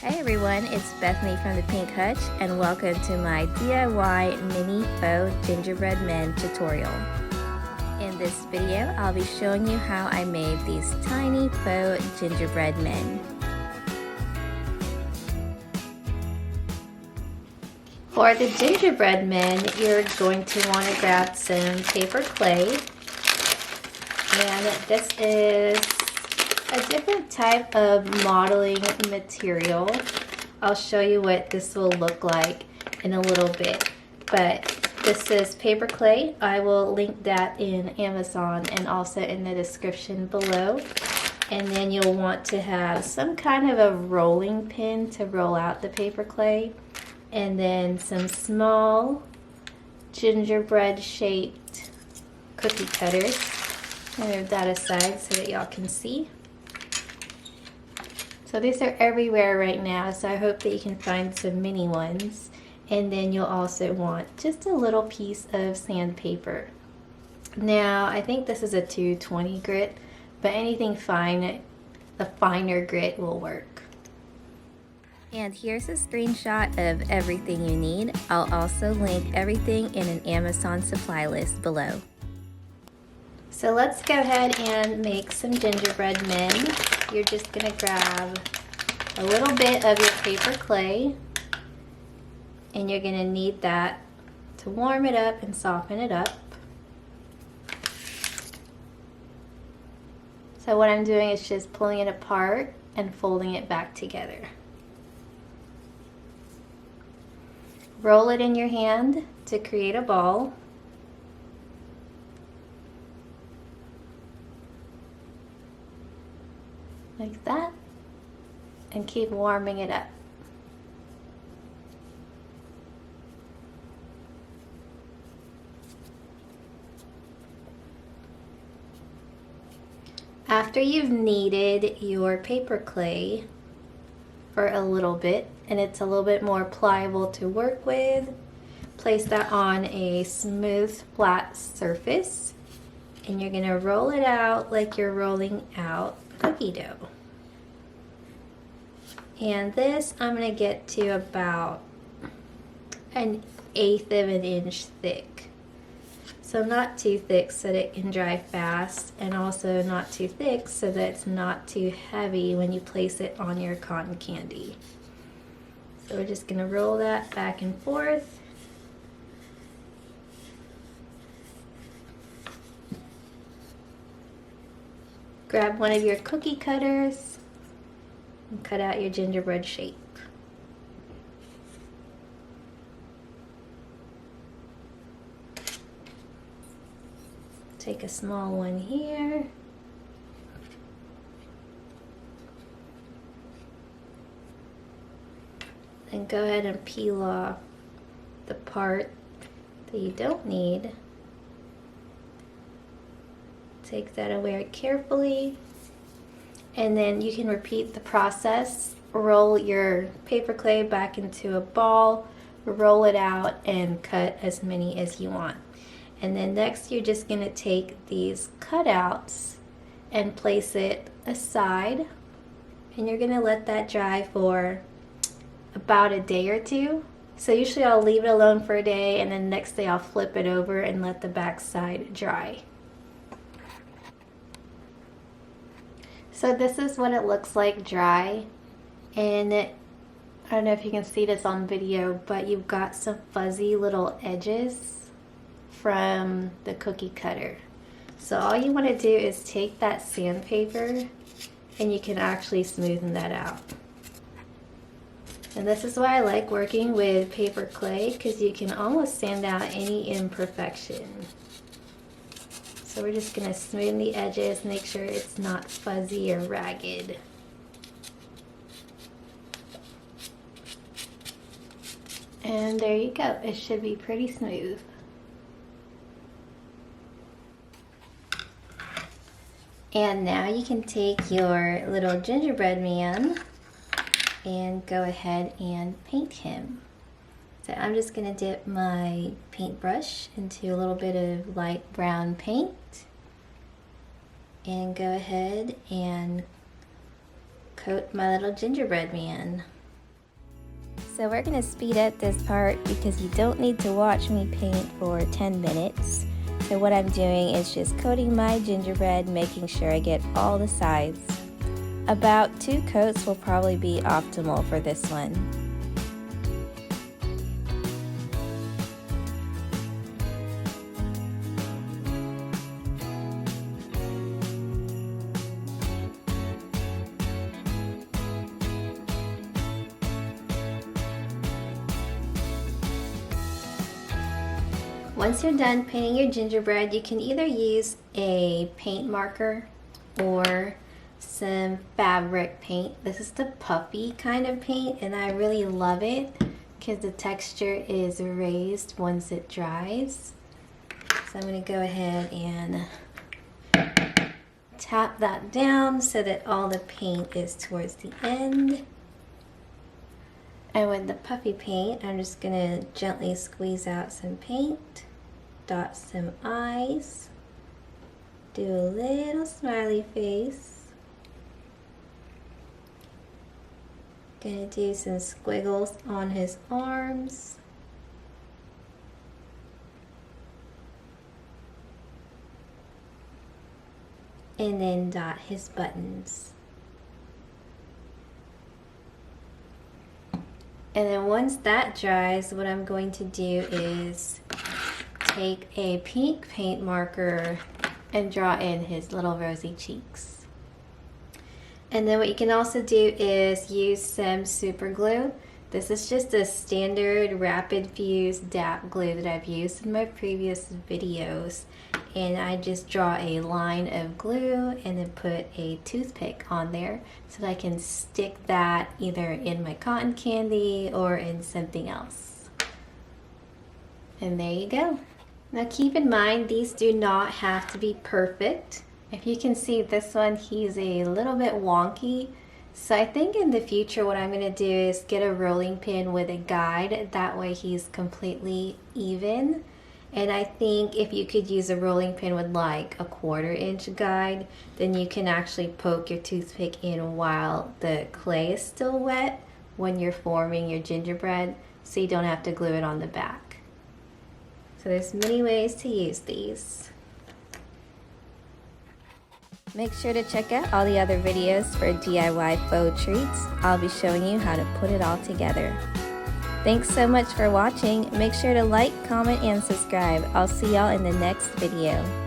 Hey everyone, it's Bethany from the Pink Hutch and welcome to my DIY mini faux gingerbread men tutorial. In this video, I'll be showing you how I made these tiny faux gingerbread men. For the gingerbread men, you're going to want to grab some paper clay, and this is a different type of modeling material. I'll show you what this will look like in a little bit, but this is paper clay. I will link that in Amazon and also in the description below. And then you'll want to have some kind of a rolling pin to roll out the paper clay, and then some small gingerbread shaped cookie cutters. I'll move that aside so that y'all can see. So these are everywhere right now, so I hope that you can find some mini ones. And then you'll also want just a little piece of sandpaper. Now, I think this is a 220 grit, but anything fine, a finer grit will work. And here's a screenshot of everything you need. I'll also link everything in an Amazon supply list below. So let's go ahead and make some gingerbread men. You're just gonna grab a little bit of your paper clay, and you're gonna need that to warm it up and soften it up. So what I'm doing is just pulling it apart and folding it back together. Roll it in your hand to create a ball. Like that, and keep warming it up. After you've kneaded your paper clay for a little bit and it's a little bit more pliable to work with, place that on a smooth flat surface, and you're gonna roll it out like you're rolling out cookie dough. And this I'm going to get to about 1/8 of an inch thick. So not too thick so that it can dry fast, and also not too thick so that it's not too heavy when you place it on your cotton candy. So we're just going to roll that back and forth. Grab one of your cookie cutters and cut out your gingerbread shape. Take a small one here. And go ahead and peel off the part that you don't need. Take that away carefully, and then you can repeat the process. Roll your paper clay back into a ball, roll it out, and cut as many as you want. And then next you're just going to take these cutouts and place it aside, and you're going to let that dry for about a day or two. So usually I'll leave it alone for a day, and then next day I'll flip it over and let the back side dry. So this is what it looks like dry, and I don't know if you can see this on video, but you've got some fuzzy little edges from the cookie cutter. So all you want to do is take that sandpaper and you can actually smoothen that out. And this is why I like working with paper clay, because you can almost sand out any imperfection. So we're just going to smooth the edges, make sure it's not fuzzy or ragged. And there you go. It should be pretty smooth. And now you can take your little gingerbread man and go ahead and paint him. So I'm just going to dip my paintbrush into a little bit of light brown paint and go ahead and coat my little gingerbread man. So we're going to speed up this part because you don't need to watch me paint for 10 minutes. So what I'm doing is just coating my gingerbread, making sure I get all the sides. About 2 coats will probably be optimal for this one. Once you're done painting your gingerbread, you can either use a paint marker or some fabric paint. This is the puffy kind of paint and I really love it because the texture is raised once it dries. So I'm going to go ahead and tap that down so that all the paint is towards the end. And with the puffy paint, I'm just going to gently squeeze out some paint, dot some eyes, do a little smiley face. Gonna do some squiggles on his arms. And then dot his buttons. And then once that dries, what I'm going to do is take a pink paint marker and draw in his little rosy cheeks. And then what you can also do is use some super glue. This is just a standard rapid fuse DAP glue that I've used in my previous videos. And I just draw a line of glue and then put a toothpick on there so that I can stick that either in my cotton candy or in something else. And there you go. Now keep in mind, these do not have to be perfect. If you can see this one, he's a little bit wonky. So I think in the future what I'm going to do is get a rolling pin with a guide. That way he's completely even. And I think if you could use a rolling pin with like a 1/4 inch guide, then you can actually poke your toothpick in while the clay is still wet when you're forming your gingerbread, so you don't have to glue it on the back. So there's many ways to use these. Make sure to check out all the other videos for DIY faux treats. I'll be showing you how to put it all together. Thanks so much for watching. Make sure to like, comment, and subscribe. I'll see y'all in the next video.